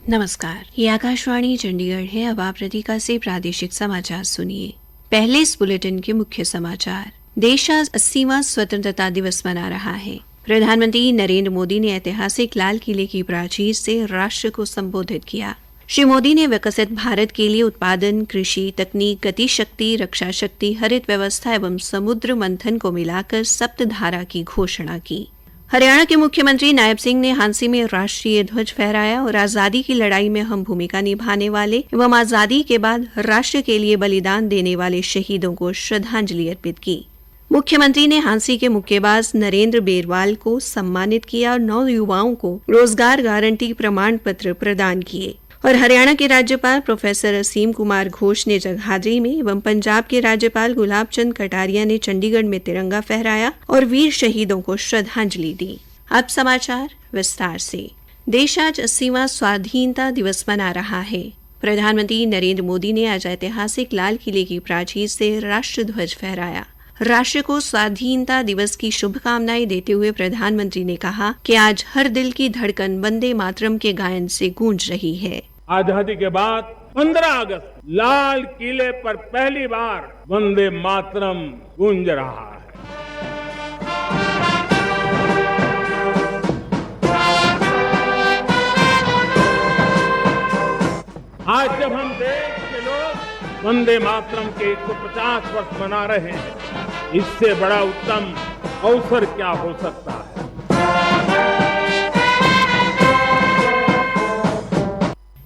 नमस्कार, ये आकाशवाणी चंडीगढ़ है। अब आप रतिका से प्रादेशिक समाचार सुनिए। पहले इस बुलेटिन के मुख्य समाचार। देश आज 80वां स्वतंत्रता दिवस मना रहा है। प्रधानमंत्री नरेंद्र मोदी ने ऐतिहासिक लाल किले की प्राचीर से राष्ट्र को संबोधित किया। श्री मोदी ने विकसित भारत के लिए उत्पादन, कृषि, तकनीक, गति शक्ति, रक्षा शक्ति, हरित व्यवस्था एवं समुद्र मंथन को मिलाकर सप्तधारा की घोषणा की। हरियाणा के मुख्यमंत्री नायब सिंह ने हांसी में राष्ट्रीय ध्वज फहराया और आजादी की लड़ाई में अहम भूमिका निभाने वाले एवं आजादी के बाद राष्ट्र के लिए बलिदान देने वाले शहीदों को श्रद्धांजलि अर्पित की। मुख्यमंत्री ने हांसी के मुक्केबाज नरेंद्र बेरवाल को सम्मानित किया और 9 युवाओं को रोजगार गारंटी प्रमाण पत्र प्रदान किए। और हरियाणा के राज्यपाल प्रोफेसर असीम कुमार घोष ने जगाधरी में एवं पंजाब के राज्यपाल गुलाब चंद कटारिया ने चंडीगढ़ में तिरंगा फहराया और वीर शहीदों को श्रद्धांजलि दी। अब समाचार विस्तार से। देश आज 80वां स्वाधीनता दिवस मना रहा है। प्रधानमंत्री नरेंद्र मोदी ने आज ऐतिहासिक लाल किले की प्राचीर से राष्ट्र ध्वज फहराया। राष्ट्र को स्वाधीनता दिवस की शुभकामनाएं देते हुए प्रधानमंत्री ने कहा कि आज हर दिल की धड़कन वंदे मातरम के गायन से गूंज रही है। आजादी के बाद 15 अगस्त लाल किले पर पहली बार वंदे मातरम गूंज रहा है। आज जब हम देश के लोग वंदे मातरम के 150 वर्ष मना रहे हैं, इससे बड़ा उत्तम अवसर क्या हो सकता है।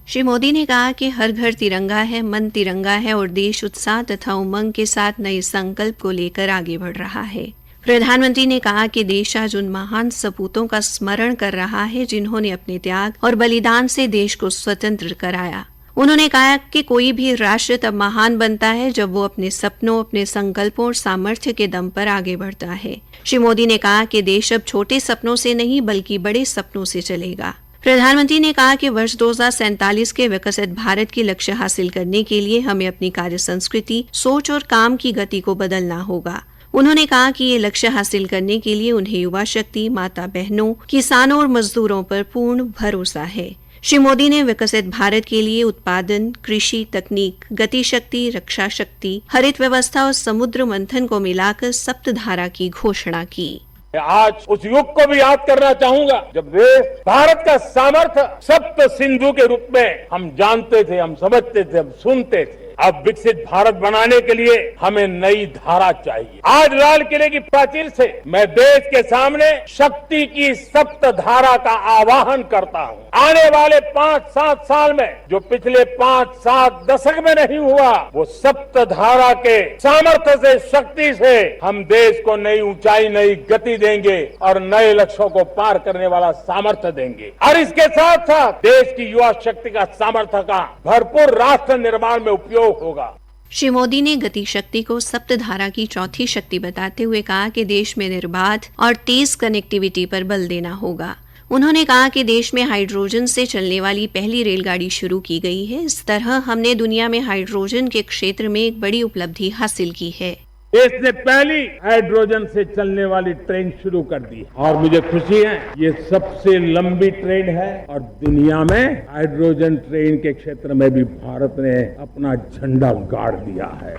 श्री मोदी ने कहा कि हर घर तिरंगा है, मन तिरंगा है और देश उत्साह तथा उमंग के साथ नए संकल्प को लेकर आगे बढ़ रहा है। प्रधानमंत्री ने कहा कि देश आज उन महान सपूतों का स्मरण कर रहा है जिन्होंने अपने त्याग और बलिदान से देश को स्वतंत्र कराया। उन्होंने कहा कि कोई भी राष्ट्र तब महान बनता है जब वो अपने सपनों, अपने संकल्पों और सामर्थ्य के दम पर आगे बढ़ता है। श्री मोदी ने कहा कि देश अब छोटे सपनों से नहीं बल्कि बड़े सपनों से चलेगा। प्रधानमंत्री ने कहा कि वर्ष 2047 के विकसित भारत के लक्ष्य हासिल करने के लिए हमें अपनी कार्य संस्कृति, सोच और काम की गति को बदलना होगा। उन्होंने कहा कि ये लक्ष्य हासिल करने के लिए उन्हें युवा शक्ति, माता बहनों, किसानों और मजदूरों पर पूर्ण भरोसा है। श्री मोदी ने विकसित भारत के लिए उत्पादन, कृषि, तकनीक, गति शक्ति, रक्षा शक्ति, हरित व्यवस्था और समुद्र मंथन को मिलाकर सप्तधारा की घोषणा की। आज उस युग को भी याद करना चाहूंगा जब देश भारत का सामर्थ्य सप्त सिंधु के रूप में हम जानते थे, हम समझते थे, हम सुनते थे। अब विकसित भारत बनाने के लिए हमें नई धारा चाहिए। आज लाल किले की प्राचीर से मैं देश के सामने शक्ति की सप्त धारा का आवाहन करता हूँ। आने वाले 5-7 साल में जो पिछले 5-7 दशक में नहीं हुआ, वो सप्त धारा के सामर्थ्य से, शक्ति से हम देश को नई ऊंचाई, नई गति देंगे और नए लक्ष्यों को पार करने वाला सामर्थ्य देंगे। और इसके साथ साथ देश की युवा शक्ति का सामर्थ्य का भरपूर राष्ट्र निर्माण में उपयोग होगा। श्री मोदी ने गति शक्ति को सप्तधारा की चौथी शक्ति बताते हुए कहा कि देश में निर्बाध और तेज कनेक्टिविटी पर बल देना होगा। उन्होंने कहा कि देश में हाइड्रोजन से चलने वाली पहली रेलगाड़ी शुरू की गई है। इस तरह हमने दुनिया में हाइड्रोजन के क्षेत्र में एक बड़ी उपलब्धि हासिल की है। देश ने पहली हाइड्रोजन से चलने वाली ट्रेन शुरू कर दी और मुझे खुशी है ये सबसे लंबी ट्रेन है और दुनिया में हाइड्रोजन ट्रेन के क्षेत्र में भी भारत ने अपना झंडा गाड़ दिया है।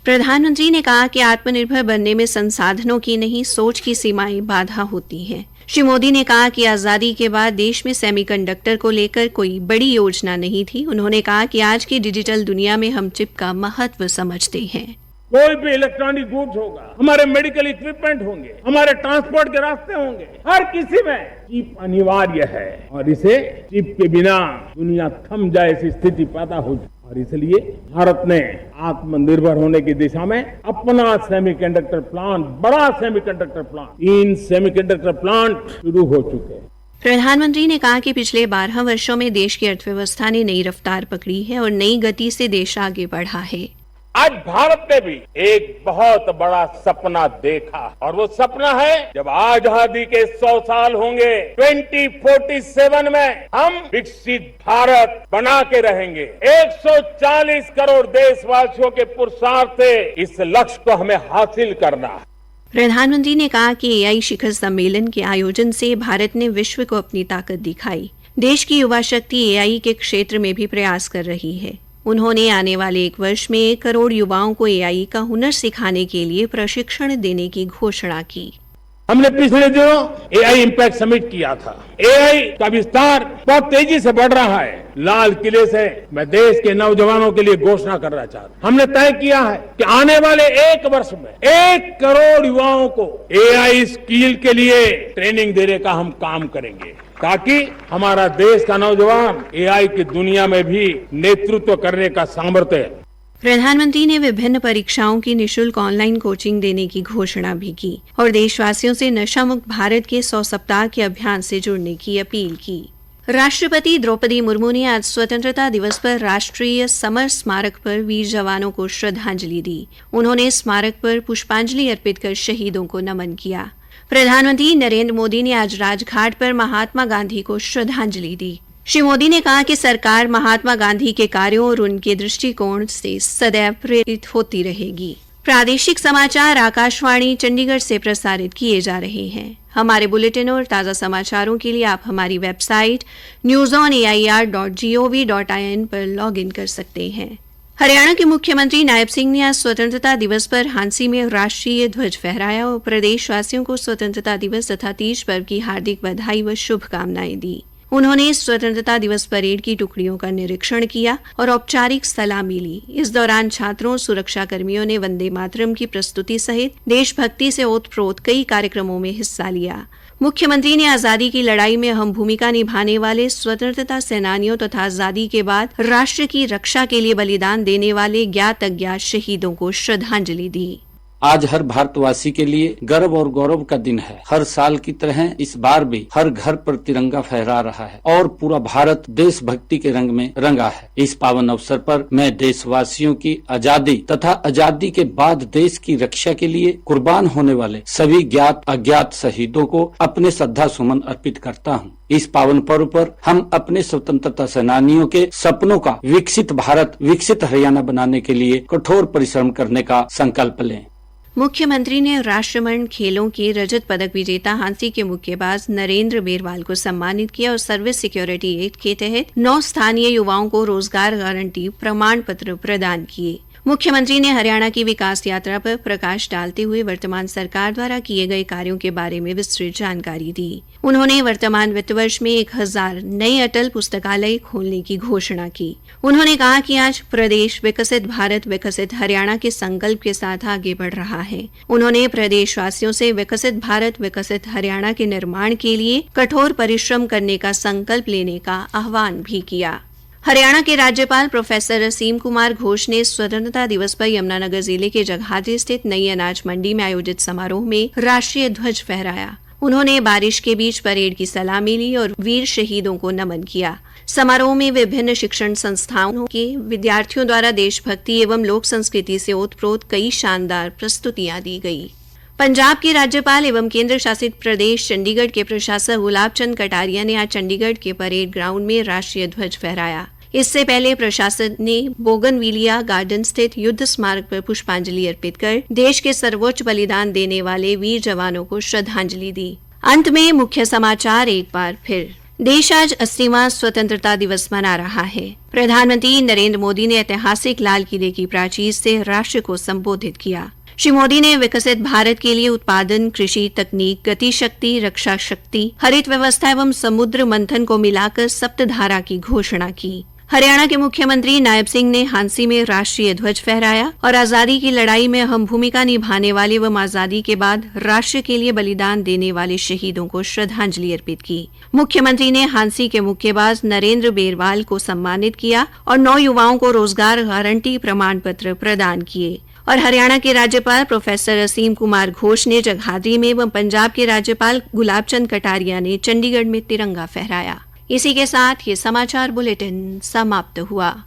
प्रधानमंत्री ने कहा कि आत्मनिर्भर बनने में संसाधनों की नहीं, सोच की सीमाएं बाधा होती हैं। श्री मोदी ने कहा कि आजादी के बाद देश में सेमीकंडक्टर को लेकर कोई बड़ी योजना नहीं थी। उन्होंने कहा कि आज की डिजिटल दुनिया में हम चिप का महत्व समझते हैं। कोई भी इलेक्ट्रॉनिक गुड्स होगा, हमारे मेडिकल इक्विपमेंट होंगे, हमारे ट्रांसपोर्ट के रास्ते होंगे, हर किसी में चिप अनिवार्य है और इसे चिप के बिना दुनिया थम जाए ऐसी स्थिति पैदा हो जाए। और इसलिए भारत ने आत्मनिर्भर होने की दिशा में अपना सेमीकंडक्टर प्लांट, बड़ा सेमीकंडक्टर प्लांट, 3 सेमीकंडक्टर प्लांट शुरू हो चुके हैं। प्रधानमंत्री ने कहा कि पिछले 12 वर्षों में देश की अर्थव्यवस्था ने नई रफ्तार पकड़ी है और नई गति से देश आगे बढ़ा है। आज भारत ने भी एक बहुत बड़ा सपना देखा और वो सपना है जब आजादी के 100 साल होंगे, 2047 में हम विकसित भारत बना के रहेंगे। 140 करोड़ देशवासियों के पुरुषार्थ से इस लक्ष्य को हमें हासिल करना है। प्रधानमंत्री ने कहा कि एआई शिखर सम्मेलन के आयोजन से भारत ने विश्व को अपनी ताकत दिखाई। देश की युवा शक्ति एआई के क्षेत्र में भी प्रयास कर रही है। उन्होंने आने वाले 1 वर्ष में 1 करोड़ युवाओं को एआई का हुनर सिखाने के लिए प्रशिक्षण देने की घोषणा की। हमने पिछले दिनों एआई इम्पैक्ट समिट किया था। एआई का विस्तार बहुत तेजी से बढ़ रहा है। लाल किले से मैं देश के नौजवानों के लिए घोषणा करना चाहता हूं। हमने तय किया है कि आने वाले 1 वर्ष में 1 करोड़ युवाओं को एआई स्किल के लिए ट्रेनिंग देने का हम काम करेंगे, ताकि हमारा देश का नौजवान एआई की दुनिया में भी नेतृत्व करने का सामर्थ्य। प्रधानमंत्री ने विभिन्न परीक्षाओं की निशुल्क ऑनलाइन कोचिंग देने की घोषणा भी की और देशवासियों से नशा मुक्त भारत के 100 सप्ताह के अभियान से जुड़ने की अपील की। राष्ट्रपति द्रौपदी मुर्मू ने आज स्वतंत्रता दिवस पर राष्ट्रीय समर स्मारक पर वीर जवानों को श्रद्धांजलि दी। उन्होंने स्मारक पर पुष्पांजलि अर्पित कर शहीदों को नमन किया। प्रधानमंत्री नरेंद्र मोदी ने आज राजघाट पर महात्मा गांधी को श्रद्धांजलि दी। श्री मोदी ने कहा कि सरकार महात्मा गांधी के कार्यों और उनके दृष्टिकोण से सदैव प्रेरित होती रहेगी। प्रादेशिक समाचार आकाशवाणी चंडीगढ़ से प्रसारित किए जा रहे हैं। हमारे बुलेटिन और ताज़ा समाचारों के लिए आप हमारी वेबसाइट newsonair.gov.in पर लॉगिन कर सकते हैं। हरियाणा के मुख्यमंत्री नायब सिंह ने आज स्वतंत्रता दिवस पर हांसी में राष्ट्रीय ध्वज फहराया और प्रदेशवासियों को स्वतंत्रता दिवस तथा तीज पर्व की हार्दिक बधाई व शुभकामनाएं दी। उन्होंने स्वतंत्रता दिवस परेड की टुकड़ियों का निरीक्षण किया और औपचारिक सलामी ली। इस दौरान छात्रों और सुरक्षा कर्मियों ने वंदे मातरम की प्रस्तुति सहित देशभक्ति से ओतप्रोत कई कार्यक्रमों में हिस्सा लिया। मुख्यमंत्री ने आजादी की लड़ाई में अहम भूमिका निभाने वाले स्वतंत्रता सेनानियों तथा आजादी के बाद राष्ट्र की रक्षा के लिए बलिदान देने वाले ज्ञात अज्ञात शहीदों को श्रद्धांजलि दी। आज हर भारतवासी के लिए गर्व और गौरव का दिन है। हर साल की तरह इस बार भी हर घर पर तिरंगा फहरा रहा है और पूरा भारत देशभक्ति के रंग में रंगा है। इस पावन अवसर पर मैं देशवासियों की आजादी तथा आजादी के बाद देश की रक्षा के लिए कुर्बान होने वाले सभी ज्ञात अज्ञात शहीदों को अपने श्रद्धा सुमन अर्पित करता हूँ। इस पावन पर्व पर हम अपने स्वतंत्रता सेनानियों के सपनों का विकसित भारत, विकसित हरियाणा बनाने के लिए कठोर परिश्रम करने का संकल्प लें। मुख्यमंत्री ने राष्ट्रमंडल खेलों के रजत पदक विजेता हांसी के मुक्केबाज नरेंद्र बेरवाल को सम्मानित किया और सर्विस सिक्योरिटी एक्ट के तहत 9 स्थानीय युवाओं को रोजगार गारंटी प्रमाण पत्र प्रदान किए। मुख्यमंत्री ने हरियाणा की विकास यात्रा पर प्रकाश डालते हुए वर्तमान सरकार द्वारा किए गए कार्यों के बारे में विस्तृत जानकारी दी। उन्होंने वर्तमान वित्त वर्ष में 1000 नए अटल पुस्तकालय खोलने की घोषणा की। उन्होंने कहा कि आज प्रदेश विकसित भारत विकसित हरियाणा के संकल्प के साथ आगे बढ़ रहा है। उन्होंने प्रदेशवासियों से विकसित भारत विकसित हरियाणा के निर्माण के लिए कठोर परिश्रम करने का संकल्प लेने का आह्वान भी किया। हरियाणा के राज्यपाल प्रोफेसर असीम कुमार घोष ने स्वतंत्रता दिवस पर यमुनानगर जिले के जगाधरी स्थित नई अनाज मंडी में आयोजित समारोह में राष्ट्रीय ध्वज फहराया। उन्होंने बारिश के बीच परेड की सलामी ली और वीर शहीदों को नमन किया। समारोह में विभिन्न शिक्षण संस्थाओं के विद्यार्थियों द्वारा देशभक्ति एवं लोक संस्कृति से ओतप्रोत कई शानदार प्रस्तुतियां दी गई। पंजाब के राज्यपाल एवं केंद्र शासित प्रदेश चंडीगढ़ के प्रशासक गुलाब चंद कटारिया ने आज चंडीगढ़ के परेड ग्राउंड में राष्ट्रीय ध्वज फहराया। इससे पहले प्रशासन ने बोगनविलिया गार्डन स्थित युद्ध स्मारक पर पुष्पांजलि अर्पित कर देश के सर्वोच्च बलिदान देने वाले वीर जवानों को श्रद्धांजलि दी। अंत में मुख्य समाचार एक बार फिर। देश आज 80वां स्वतंत्रता दिवस मना रहा है। प्रधानमंत्री नरेंद्र मोदी ने ऐतिहासिक लाल किले की प्राचीर से राष्ट्र को संबोधित किया। श्री मोदी ने विकसित भारत के लिए उत्पादन, कृषि, तकनीक, गति शक्ति, रक्षा शक्ति, हरित व्यवस्था एवं समुद्र मंथन को मिलाकर सप्तधारा की घोषणा की। हरियाणा के मुख्यमंत्री नायब सिंह ने हांसी में राष्ट्रीय ध्वज फहराया और आजादी की लड़ाई में अहम भूमिका निभाने वाले एवं आजादी के बाद राष्ट्र के लिए बलिदान देने वाले शहीदों को श्रद्धांजलि अर्पित की। मुख्यमंत्री ने हांसी के मुक्केबाज नरेंद्र बेरवाल को सम्मानित किया और 9 युवाओं को रोजगार गारंटी प्रमाण पत्र प्रदान किए। और हरियाणा के राज्यपाल प्रोफेसर असीम कुमार घोष ने जगाधरी में एवं पंजाब के राज्यपाल गुलाब चंद कटारिया ने चंडीगढ़ में तिरंगा फहराया। इसी के साथ ये समाचार बुलेटिन समाप्त हुआ।